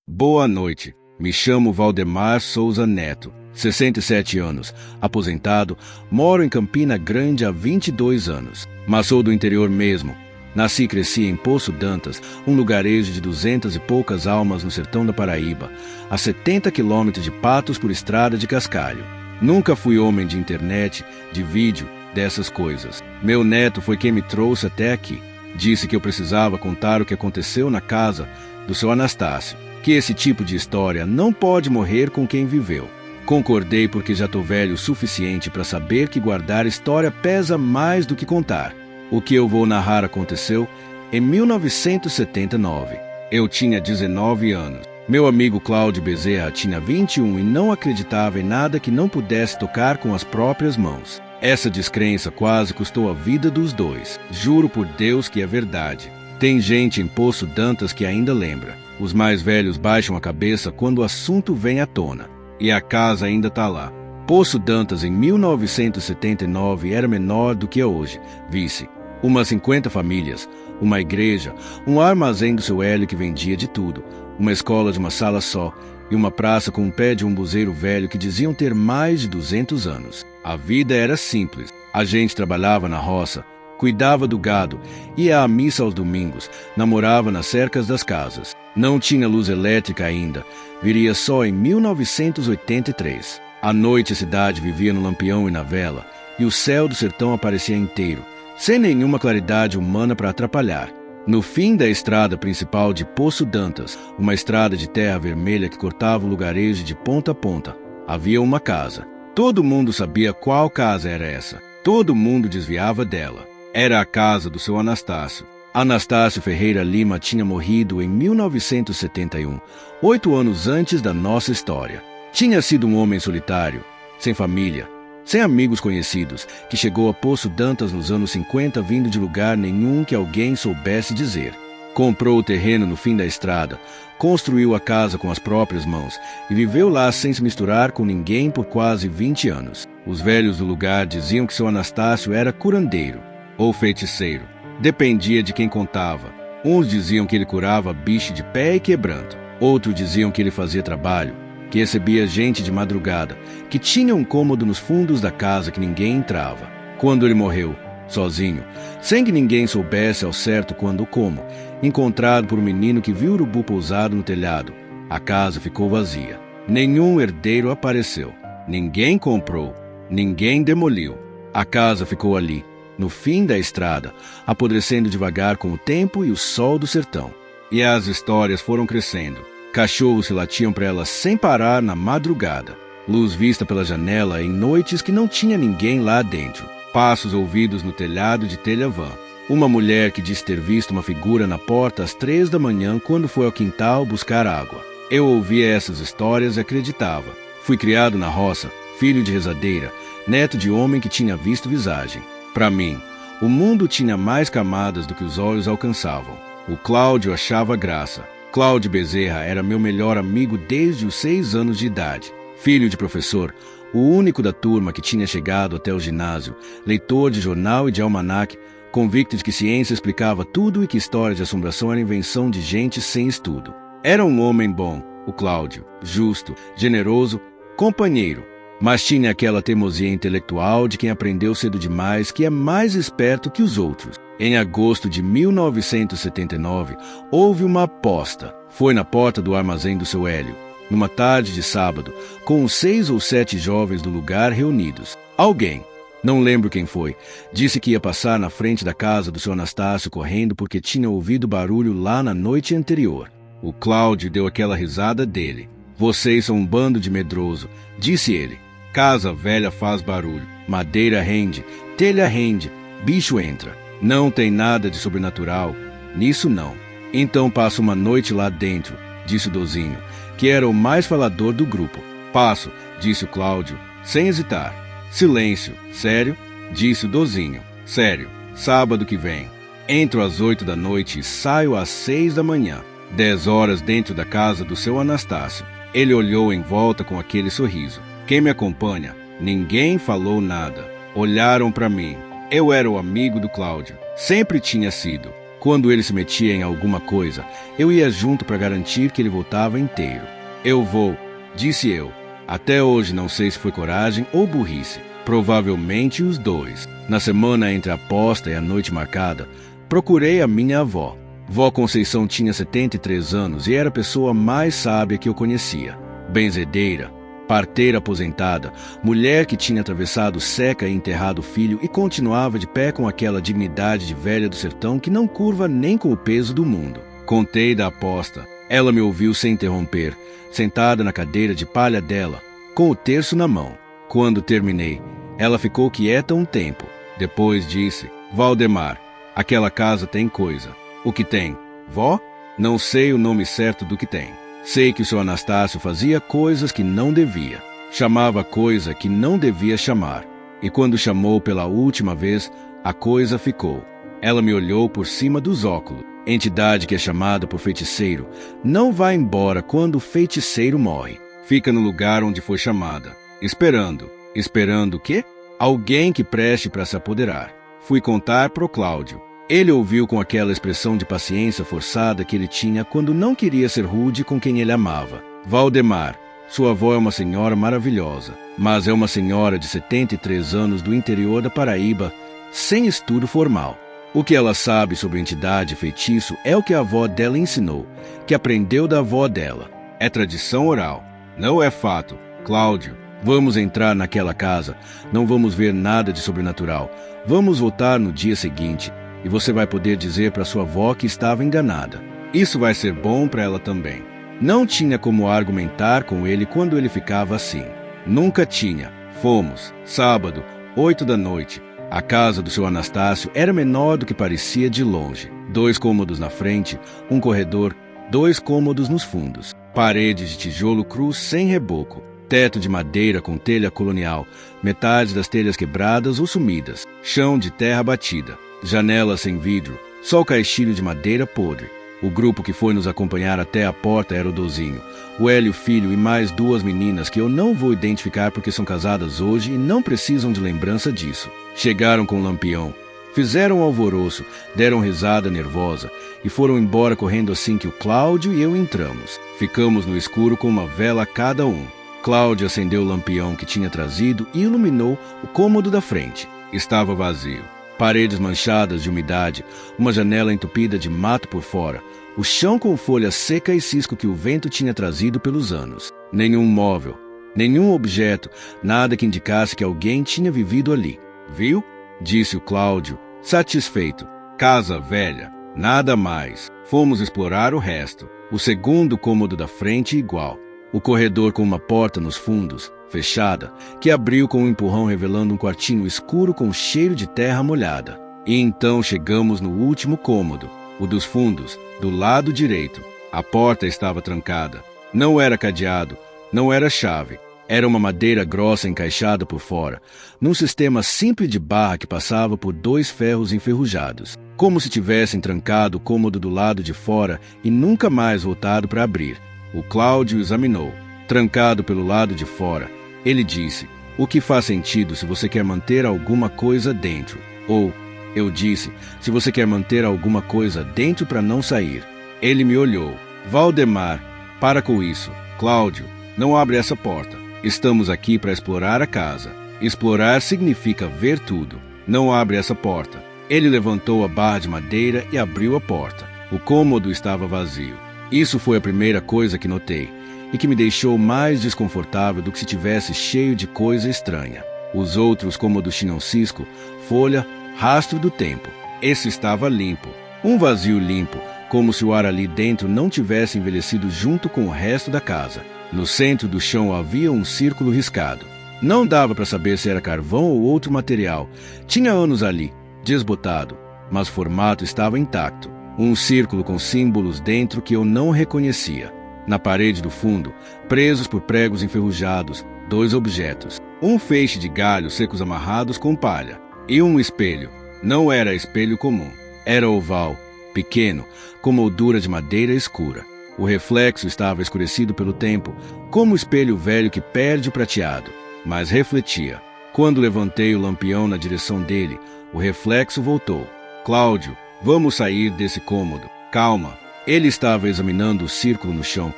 Boa noite. Me chamo Valdemar Souza Neto, 67 anos, aposentado, moro em Campina Grande há 22 anos, mas sou do interior mesmo. Nasci e cresci em Poço Dantas, um lugarejo de 200 e poucas almas no sertão da Paraíba, a 70 quilômetros de Patos por estrada de cascalho. Nunca fui homem de internet, de vídeo, dessas coisas. Meu neto foi quem me trouxe até aqui. Disse que eu precisava contar o que aconteceu na casa do seu Anastácio, que esse tipo de história não pode morrer com quem viveu. Concordei porque já estou velho o suficiente para saber que guardar história pesa mais do que contar. O que eu vou narrar aconteceu em 1979. Eu tinha 19 anos. Meu amigo Cláudio Bezerra tinha 21 e não acreditava em nada que não pudesse tocar com as próprias mãos. Essa descrença quase custou a vida dos dois. Juro por Deus que é verdade. Tem gente em Poço Dantas que ainda lembra. Os mais velhos baixam a cabeça quando o assunto vem à tona. E a casa ainda está lá. Poço Dantas, em 1979, era menor do que é hoje. Visse, umas 50 famílias, uma igreja, um armazém do seu Hélio que vendia de tudo, uma escola de uma sala só e uma praça com um pé de umbuzeiro velho que diziam ter mais de 200 anos. A vida era simples. A gente trabalhava na roça, cuidava do gado, ia à missa aos domingos, namorava nas cercas das casas. Não tinha luz elétrica ainda, viria só em 1983. À noite a cidade vivia no lampião e na vela, e o céu do sertão aparecia inteiro, sem nenhuma claridade humana para atrapalhar. No fim da estrada principal de Poço Dantas, uma estrada de terra vermelha que cortava o lugarejo de ponta a ponta, havia uma casa. Todo mundo sabia qual casa era essa. Todo mundo desviava dela. Era a casa do seu Anastácio. Anastácio Ferreira Lima tinha morrido em 1971, 8 anos antes da nossa história. Tinha sido um homem solitário, sem família, sem amigos conhecidos, que chegou a Poço Dantas nos anos 50 vindo de lugar nenhum que alguém soubesse dizer. Comprou o terreno no fim da estrada, construiu a casa com as próprias mãos e viveu lá sem se misturar com ninguém por quase 20 anos. Os velhos do lugar diziam que seu Anastácio era curandeiro ou feiticeiro. Dependia de quem contava. Uns diziam que ele curava bicho de pé e quebranto. Outros diziam que ele fazia trabalho, que recebia gente de madrugada, que tinha um cômodo nos fundos da casa que ninguém entrava. Quando ele morreu, sozinho, sem que ninguém soubesse ao certo quando ou como, encontrado por um menino que viu o urubu pousado no telhado, a casa ficou vazia. Nenhum herdeiro apareceu. Ninguém comprou. Ninguém demoliu. A casa ficou ali, no fim da estrada, apodrecendo devagar com o tempo e o sol do sertão. E as histórias foram crescendo. Cachorros se latiam para ela sem parar na madrugada. Luz vista pela janela em noites que não tinha ninguém lá dentro. Passos ouvidos no telhado de telha-vã. Uma mulher que disse ter visto uma figura na porta às 3 da manhã quando foi ao quintal buscar água. Eu ouvia essas histórias e acreditava. Fui criado na roça, filho de rezadeira, neto de homem que tinha visto visagem. Para mim, o mundo tinha mais camadas do que os olhos alcançavam. O Cláudio achava graça. Cláudio Bezerra era meu melhor amigo desde os 6 anos de idade. Filho de professor, o único da turma que tinha chegado até o ginásio, leitor de jornal e de almanaque, convicto de que ciência explicava tudo e que história de assombração era invenção de gente sem estudo. Era um homem bom, o Cláudio, justo, generoso, companheiro. Mas tinha aquela teimosia intelectual de quem aprendeu cedo demais que é mais esperto que os outros. Em agosto de 1979, houve uma aposta. Foi na porta do armazém do seu Hélio, numa tarde de sábado, com os 6 ou 7 jovens do lugar reunidos. Alguém, não lembro quem foi, disse que ia passar na frente da casa do seu Anastácio correndo porque tinha ouvido barulho lá na noite anterior. O Cláudio deu aquela risada dele. Vocês são um bando de medroso, disse ele. Casa velha faz barulho, madeira rende, telha rende, bicho entra. Não tem nada de sobrenatural, nisso não. Então passo uma noite lá dentro, disse o Dozinho, que era o mais falador do grupo. Passo, disse o Cláudio, sem hesitar. Silêncio, sério? Disse o Dozinho, sério, sábado que vem. Entro às 8 da noite e saio às 6 da manhã. 10 horas dentro da casa do seu Anastácio. Ele olhou em volta com aquele sorriso. Quem me acompanha? Ninguém falou nada. Olharam para mim. Eu era o amigo do Cláudio. Sempre tinha sido. Quando ele se metia em alguma coisa, eu ia junto para garantir que ele voltava inteiro. Eu vou, disse eu. Até hoje não sei se foi coragem ou burrice. Provavelmente os dois. Na semana entre a aposta e a noite marcada, procurei a minha avó. Vó Conceição tinha 73 anos e era a pessoa mais sábia que eu conhecia. Benzedeira, parteira aposentada, mulher que tinha atravessado seca e enterrado o filho e continuava de pé com aquela dignidade de velha do sertão que não curva nem com o peso do mundo. Contei da aposta. Ela me ouviu sem interromper, sentada na cadeira de palha dela, com o terço na mão. Quando terminei, ela ficou quieta um tempo. Depois disse: Valdemar, aquela casa tem coisa. O que tem? Vó? Não sei o nome certo do que tem. Sei que o seu Anastácio fazia coisas que não devia. Chamava coisa que não devia chamar. E quando chamou pela última vez, a coisa ficou. Ela me olhou por cima dos óculos. Entidade que é chamada por feiticeiro não vai embora quando o feiticeiro morre. Fica no lugar onde foi chamada. Esperando. Esperando o quê? Alguém que preste para se apoderar. Fui contar pro Cláudio. Ele ouviu com aquela expressão de paciência forçada que ele tinha quando não queria ser rude com quem ele amava. Valdemar, sua avó é uma senhora maravilhosa, mas é uma senhora de 73 anos do interior da Paraíba, sem estudo formal. O que ela sabe sobre entidade e feitiço é o que a avó dela ensinou, que aprendeu da avó dela. É tradição oral, não é fato. Cláudio, vamos entrar naquela casa, não vamos ver nada de sobrenatural. Vamos voltar no dia seguinte. E você vai poder dizer para sua avó que estava enganada. Isso vai ser bom para ela também. Não tinha como argumentar com ele quando ele ficava assim. Nunca tinha. Fomos. Sábado, 8 da noite. A casa do seu Anastácio era menor do que parecia de longe. 2 cômodos na frente, um corredor, 2 cômodos nos fundos. Paredes de tijolo cru sem reboco. Teto de madeira com telha colonial. Metade das telhas quebradas ou sumidas. Chão de terra batida. Janela sem vidro, só o caixilho de madeira podre. O grupo que foi nos acompanhar até a porta era o Dozinho, o Hélio filho e mais 2 meninas que eu não vou identificar porque são casadas hoje e não precisam de lembrança disso. Chegaram com lampião, fizeram alvoroço, deram risada nervosa e foram embora correndo assim que o Cláudio e eu entramos. Ficamos no escuro com uma vela cada um. Cláudio acendeu o lampião que tinha trazido e iluminou o cômodo da frente. Estava vazio. Paredes manchadas de umidade, uma janela entupida de mato por fora, o chão com folha seca e cisco que o vento tinha trazido pelos anos. Nenhum móvel, nenhum objeto, nada que indicasse que alguém tinha vivido ali. Viu? Disse o Cláudio, satisfeito. Casa velha, nada mais. Fomos explorar o resto. O segundo cômodo da frente igual. O corredor com uma porta nos fundos, fechada, que abriu com um empurrão revelando um quartinho escuro com cheiro de terra molhada. E então chegamos no último cômodo, o dos fundos, do lado direito. A porta estava trancada. Não era cadeado, não era chave. Era uma madeira grossa encaixada por fora, num sistema simples de barra que passava por 2 ferros enferrujados. Como se tivessem trancado o cômodo do lado de fora e nunca mais voltado para abrir. O Cláudio examinou. Trancado pelo lado de fora, ele disse: o que faz sentido se você quer manter alguma coisa dentro? Ou, eu disse, se você quer manter alguma coisa dentro para não sair. Ele me olhou. Valdemar, para com isso. Cláudio, não abre essa porta. Estamos aqui para explorar a casa. Explorar significa ver tudo. Não abre essa porta. Ele levantou a barra de madeira e abriu a porta. O cômodo estava vazio. Isso foi a primeira coisa que notei, e que me deixou mais desconfortável do que se tivesse cheio de coisa estranha. Os outros cômodos tinham cisco, folha, rastro do tempo. Esse estava limpo. Um vazio limpo, como se o ar ali dentro não tivesse envelhecido junto com o resto da casa. No centro do chão havia um círculo riscado. Não dava para saber se era carvão ou outro material. Tinha anos ali, desbotado, mas o formato estava intacto. Um círculo com símbolos dentro que eu não reconhecia. Na parede do fundo, presos por pregos enferrujados, 2 objetos. Um feixe de galhos secos amarrados com palha. E um espelho. Não era espelho comum. Era oval, pequeno, com moldura de madeira escura. O reflexo estava escurecido pelo tempo, como o espelho velho que perde o prateado, mas refletia. Quando levantei o lampião na direção dele, o reflexo voltou. Cláudio, vamos sair desse cômodo. Calma. Ele estava examinando o círculo no chão,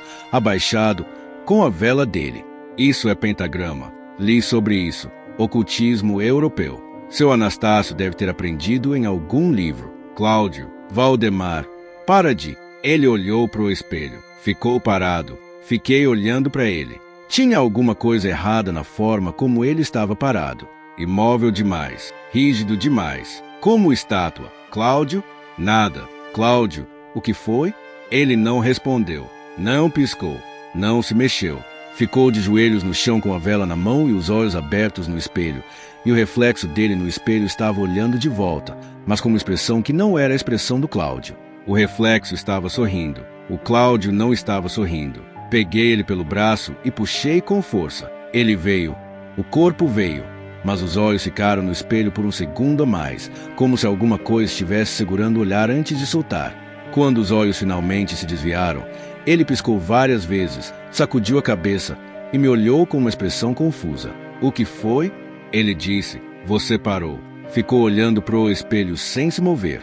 abaixado, com a vela dele. Isso é pentagrama. Li sobre isso. Ocultismo europeu. Seu Anastácio deve ter aprendido em algum livro. Cláudio, Valdemar, para de... Ele olhou para o espelho. Ficou parado. Fiquei olhando para ele. Tinha alguma coisa errada na forma como ele estava parado. Imóvel demais. Rígido demais. Como estátua. Cláudio? Nada. Cláudio, o que foi? Ele não respondeu. Não piscou. Não se mexeu. Ficou de joelhos no chão com a vela na mão e os olhos abertos no espelho. E o reflexo dele no espelho estava olhando de volta, mas com uma expressão que não era a expressão do Cláudio. O reflexo estava sorrindo. O Cláudio não estava sorrindo. Peguei ele pelo braço e puxei com força. Ele veio. O corpo veio. Mas os olhos ficaram no espelho por um segundo a mais, como se alguma coisa estivesse segurando o olhar antes de soltar. Quando os olhos finalmente se desviaram, ele piscou várias vezes, sacudiu a cabeça e me olhou com uma expressão confusa. O que foi? Ele disse. Você parou. Ficou olhando pro espelho sem se mover.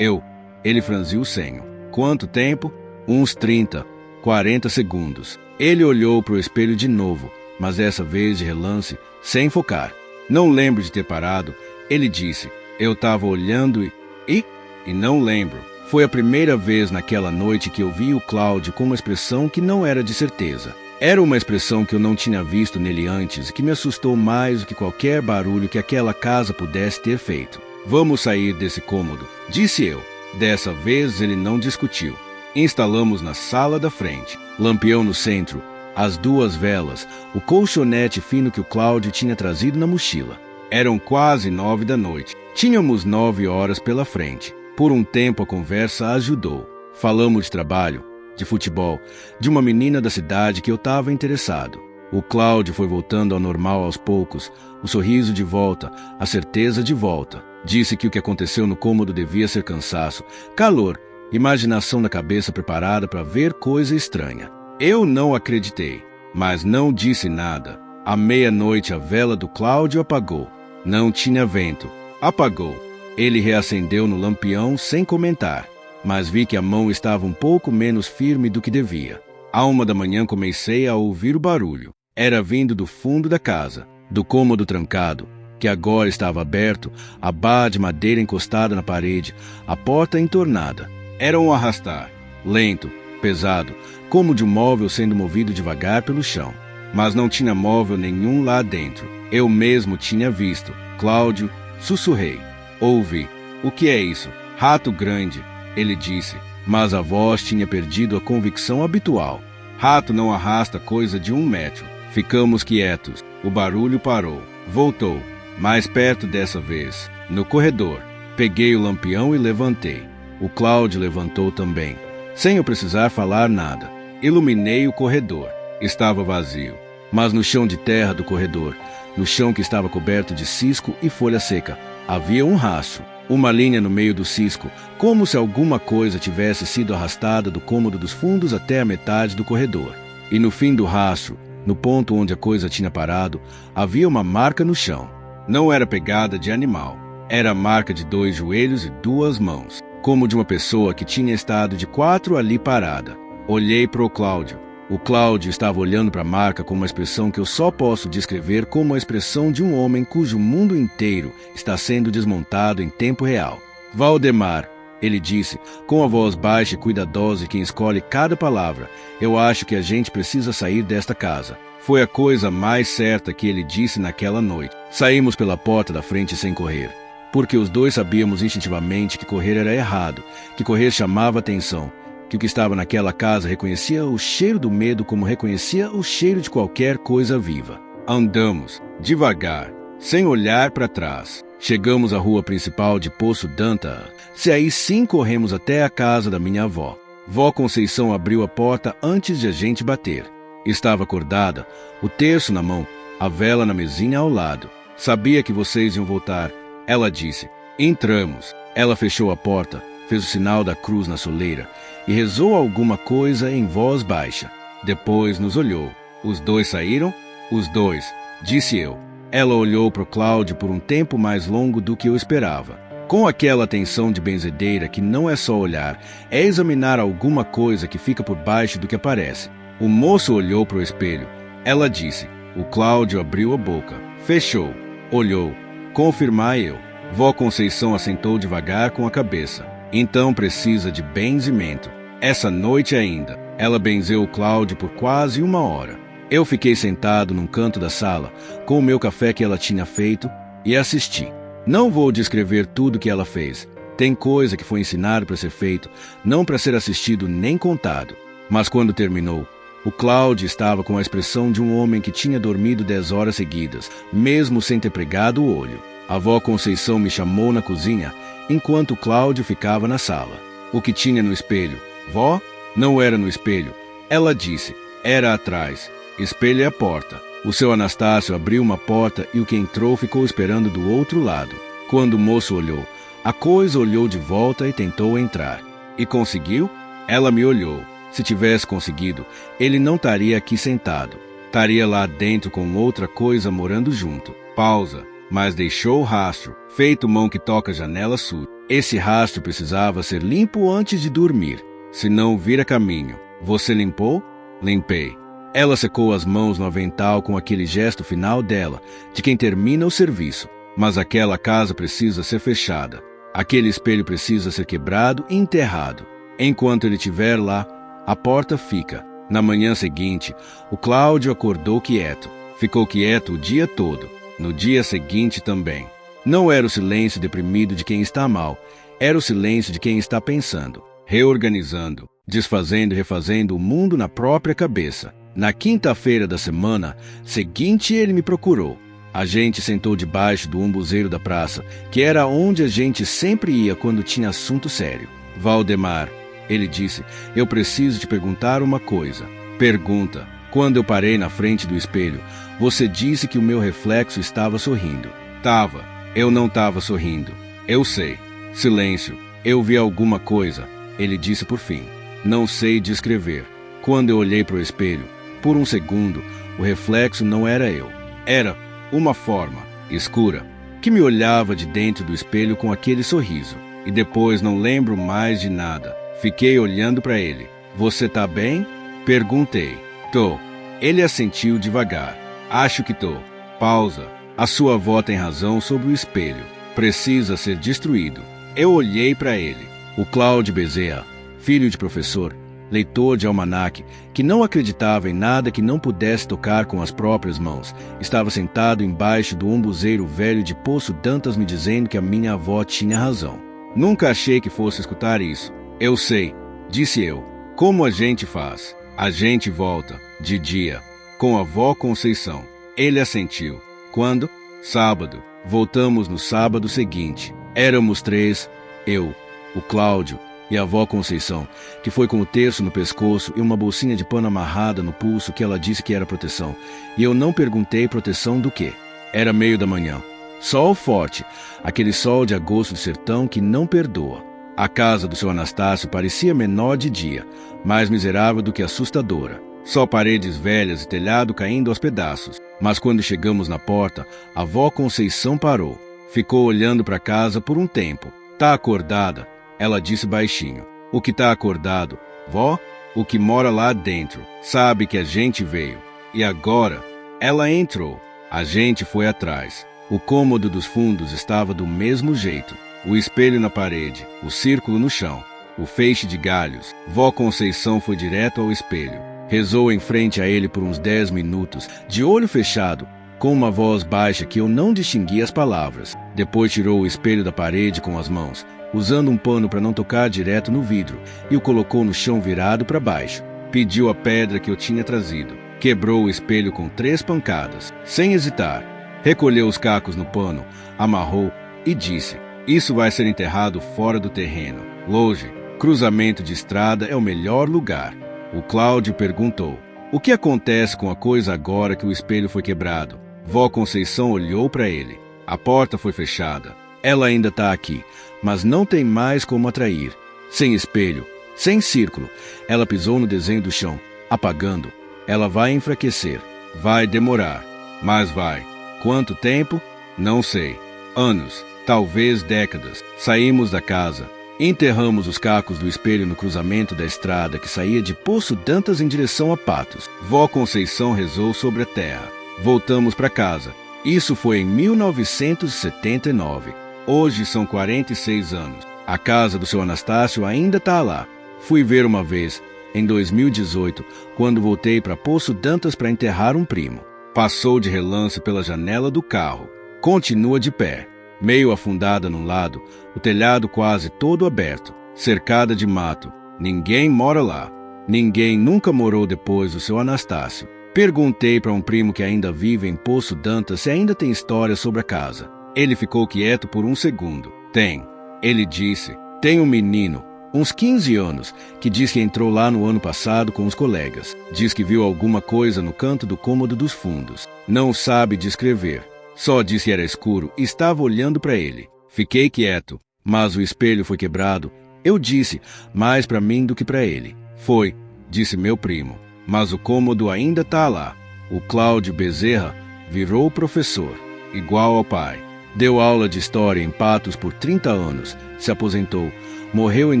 Ele franziu o senho. Quanto tempo? Uns 30, 40 segundos. Ele olhou pro espelho de novo, mas dessa vez de relance, sem focar. Não lembro de ter parado. Ele disse. Eu estava olhando e não lembro. Foi a primeira vez naquela noite que eu vi o Cláudio com uma expressão que não era de certeza. Era uma expressão que eu não tinha visto nele antes e que me assustou mais do que qualquer barulho que aquela casa pudesse ter feito. Vamos sair desse cômodo, disse eu. Dessa vez ele não discutiu. Instalamos na sala da frente. Lampião no centro, as 2 velas, o colchonete fino que o Cláudio tinha trazido na mochila. Eram quase 9 da noite. Tínhamos 9 horas pela frente. Por um tempo a conversa ajudou. Falamos de trabalho, de futebol, de uma menina da cidade que eu estava interessado. O Cláudio foi voltando ao normal aos poucos, o sorriso de volta, a certeza de volta. Disse que o que aconteceu no cômodo devia ser cansaço, calor, imaginação da cabeça preparada para ver coisa estranha. Eu não acreditei, mas não disse nada. À meia-noite a vela do Cláudio apagou. Não tinha vento. Apagou. Ele reacendeu no lampião sem comentar, mas vi que a mão estava um pouco menos firme do que devia. À 1 da manhã comecei a ouvir o barulho. Era vindo do fundo da casa, do cômodo trancado, que agora estava aberto, a barra de madeira encostada na parede, a porta entornada. Era um arrastar, lento, pesado, como de um móvel sendo movido devagar pelo chão. Mas não tinha móvel nenhum lá dentro. Eu mesmo tinha visto. Cláudio, sussurrei. Ouvi. O que é isso? Rato grande, ele disse, mas a voz tinha perdido a convicção habitual. Rato não arrasta coisa de 1 metro. Ficamos quietos. O barulho parou. Voltou. Mais perto dessa vez. No corredor. Peguei o lampião e levantei. O Cláudio levantou também. Sem eu precisar falar nada. Iluminei o corredor. Estava vazio. Mas no chão de terra do corredor, no chão que estava coberto de cisco e folha seca, havia um rastro, uma linha no meio do cisco, como se alguma coisa tivesse sido arrastada do cômodo dos fundos até a metade do corredor. E no fim do rastro, no ponto onde a coisa tinha parado, havia uma marca no chão. Não era pegada de animal. Era a marca de 2 joelhos e 2 mãos, como de uma pessoa que tinha estado de 4 ali parada. Olhei para o Cláudio. O Cláudio estava olhando para a marca com uma expressão que eu só posso descrever como a expressão de um homem cujo mundo inteiro está sendo desmontado em tempo real. Valdemar, ele disse, com a voz baixa e cuidadosa de quem escolhe cada palavra, eu acho que a gente precisa sair desta casa. Foi a coisa mais certa que ele disse naquela noite. Saímos pela porta da frente sem correr, porque os 2 sabíamos instintivamente que correr era errado, que correr chamava atenção, que o que estava naquela casa reconhecia o cheiro do medo como reconhecia o cheiro de qualquer coisa viva. Andamos, devagar, sem olhar para trás. Chegamos à rua principal de Poço Danta. Se aí sim corremos até a casa da minha avó. Vó Conceição abriu a porta antes de a gente bater. Estava acordada, o terço na mão, a vela na mesinha ao lado. Sabia que vocês iam voltar. Ela disse. Entramos. Ela fechou a porta, fez o sinal da cruz na soleira e rezou alguma coisa em voz baixa. Depois nos olhou. Os 2 saíram? Os 2, disse eu. Ela olhou para o Cláudio por um tempo mais longo do que eu esperava. Com aquela atenção de benzedeira que não é só olhar, é examinar alguma coisa que fica por baixo do que aparece. O moço olhou para o espelho. Ela disse. O Cláudio abriu a boca, fechou, olhou. Confirmar eu. Vó Conceição assentou devagar com a cabeça. Então precisa de benzimento. Essa noite ainda. Ela benzeu o Cláudio por quase 1 hora. Eu fiquei sentado num canto da sala, com o meu café que ela tinha feito, e assisti. Não vou descrever tudo que ela fez. Tem coisa que foi ensinado para ser feito, não para ser assistido nem contado. Mas quando terminou, o Cláudio estava com a expressão de um homem que tinha dormido 10 horas seguidas, mesmo sem ter pregado o olho. A vó Conceição me chamou na cozinha, enquanto o Cláudio ficava na sala. O que tinha no espelho? Vó? Não era no espelho. Ela disse. Era atrás. Espelho é a porta. O seu Anastácio abriu uma porta e o que entrou ficou esperando do outro lado. Quando o moço olhou, a coisa olhou de volta e tentou entrar. E conseguiu? Ela me olhou. Se tivesse conseguido, ele não estaria aqui sentado. Estaria lá dentro com outra coisa morando junto. Pausa. Mas deixou o rastro, feito mão que toca janela suja. Esse rastro precisava ser limpo antes de dormir. Se não vira caminho. Você limpou? Limpei. Ela secou as mãos no avental com aquele gesto final dela, de quem termina o serviço. Mas aquela casa precisa ser fechada. Aquele espelho precisa ser quebrado e enterrado. Enquanto ele estiver lá, a porta fica. Na manhã seguinte, o Cláudio acordou quieto. Ficou quieto o dia todo. No dia seguinte também. Não era o silêncio deprimido de quem está mal. Era o silêncio de quem está pensando, reorganizando, desfazendo e refazendo o mundo na própria cabeça. Na quinta-feira da semana seguinte ele me procurou. A gente sentou debaixo do umbuzeiro da praça, que era onde a gente sempre ia quando tinha assunto sério. Valdemar, ele disse, eu preciso te perguntar uma coisa. Pergunta. Quando eu parei na frente do espelho, você disse que o meu reflexo estava sorrindo. Tava. Eu não estava sorrindo. Eu sei. Silêncio. Eu vi alguma coisa. Ele disse por fim. Não sei descrever. Quando eu olhei para o espelho, por um segundo, o reflexo não era eu. Era uma forma, escura, que me olhava de dentro do espelho com aquele sorriso. E depois não lembro mais de nada. Fiquei olhando para ele. Você tá bem? Perguntei. Tô. Ele assentiu devagar. Acho que tô. Pausa. A sua avó tem razão sobre o espelho. Precisa ser destruído. Eu olhei para ele. O Cláudio Bezerra, filho de professor, leitor de almanaque, que não acreditava em nada que não pudesse tocar com as próprias mãos, estava sentado embaixo do umbuzeiro velho de Poço Dantas me dizendo que a minha avó tinha razão. Nunca achei que fosse escutar isso. Eu sei, disse eu. Como a gente faz? A gente volta, de dia, com a vó Conceição. Ele assentiu. Quando? Sábado. Voltamos no sábado seguinte. Éramos 3, eu, o Cláudio e a avó Conceição, que foi com o terço no pescoço e uma bolsinha de pano amarrada no pulso que ela disse que era proteção. E eu não perguntei proteção do quê. Era meio da manhã. Sol forte, aquele sol de agosto do sertão que não perdoa. A casa do seu Anastácio parecia menor de dia, mais miserável do que assustadora. Só paredes velhas e telhado caindo aos pedaços. Mas quando chegamos na porta, a avó Conceição parou. Ficou olhando para casa por um tempo. Tá acordada? Ela disse baixinho. O que tá acordado? Vó? O que mora lá dentro. Sabe que a gente veio. E agora? Ela entrou. A gente foi atrás. O cômodo dos fundos estava do mesmo jeito. O espelho na parede, o círculo no chão, o feixe de galhos. Vó Conceição foi direto ao espelho. Rezou em frente a ele por uns 10 minutos, de olho fechado, com uma voz baixa que eu não distinguia as palavras. Depois tirou o espelho da parede com as mãos, usando um pano para não tocar direto no vidro, e o colocou no chão virado para baixo. Pediu a pedra que eu tinha trazido. Quebrou o espelho com 3 pancadas, sem hesitar. Recolheu os cacos no pano, amarrou e disse: isso vai ser enterrado fora do terreno, longe. Cruzamento de estrada é o melhor lugar. O Cláudio perguntou: o que acontece com a coisa agora que o espelho foi quebrado? Vó Conceição olhou para ele. A porta foi fechada. Ela ainda está aqui, mas não tem mais como atrair. Sem espelho, sem círculo. Ela pisou no desenho do chão, apagando. Ela vai enfraquecer. Vai demorar, mas vai. Quanto tempo? Não sei. Anos, talvez décadas. Saímos da casa. Enterramos os cacos do espelho no cruzamento da estrada que saía de Poço Dantas em direção a Patos. Vó Conceição rezou sobre a terra. Voltamos para casa. Isso foi em 1979. Hoje são 46 anos. A casa do seu Anastácio ainda está lá. Fui ver uma vez, em 2018, quando voltei para Poço Dantas para enterrar um primo. Passou de relance pela janela do carro. Continua de pé. Meio afundada num lado, o telhado quase todo aberto, cercada de mato. Ninguém mora lá. Ninguém nunca morou depois do seu Anastácio. Perguntei para um primo que ainda vive em Poço Dantas se ainda tem história sobre a casa. Ele ficou quieto por um segundo. Tem. Ele disse, tem um menino, uns 15 anos, que diz que entrou lá no ano passado com os colegas. Diz que viu alguma coisa no canto do cômodo dos fundos. Não sabe descrever. Só disse que era escuro e estava olhando para ele. Fiquei quieto, mas o espelho foi quebrado. Eu disse, mais para mim do que para ele. Foi, disse meu primo, mas o cômodo ainda está lá. O Cláudio Bezerra virou professor, igual ao pai. Deu aula de história em Patos por 30 anos, se aposentou. Morreu em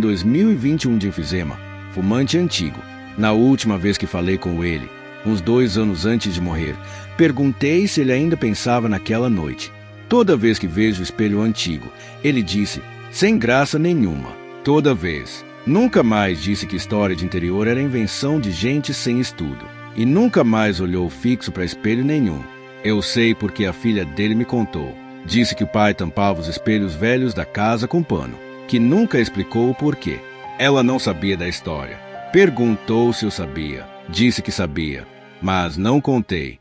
2021 de enfisema, fumante antigo. Na última vez que falei com ele, uns 2 anos antes de morrer, perguntei se ele ainda pensava naquela noite. Toda vez que vejo o espelho antigo, ele disse, sem graça nenhuma. Toda vez. Nunca mais disse que história de interior era invenção de gente sem estudo. E nunca mais olhou fixo para espelho nenhum. Eu sei porque a filha dele me contou. Disse que o pai tampava os espelhos velhos da casa com pano, que nunca explicou o porquê. Ela não sabia da história. Perguntou se eu sabia. Disse que sabia, mas não contei.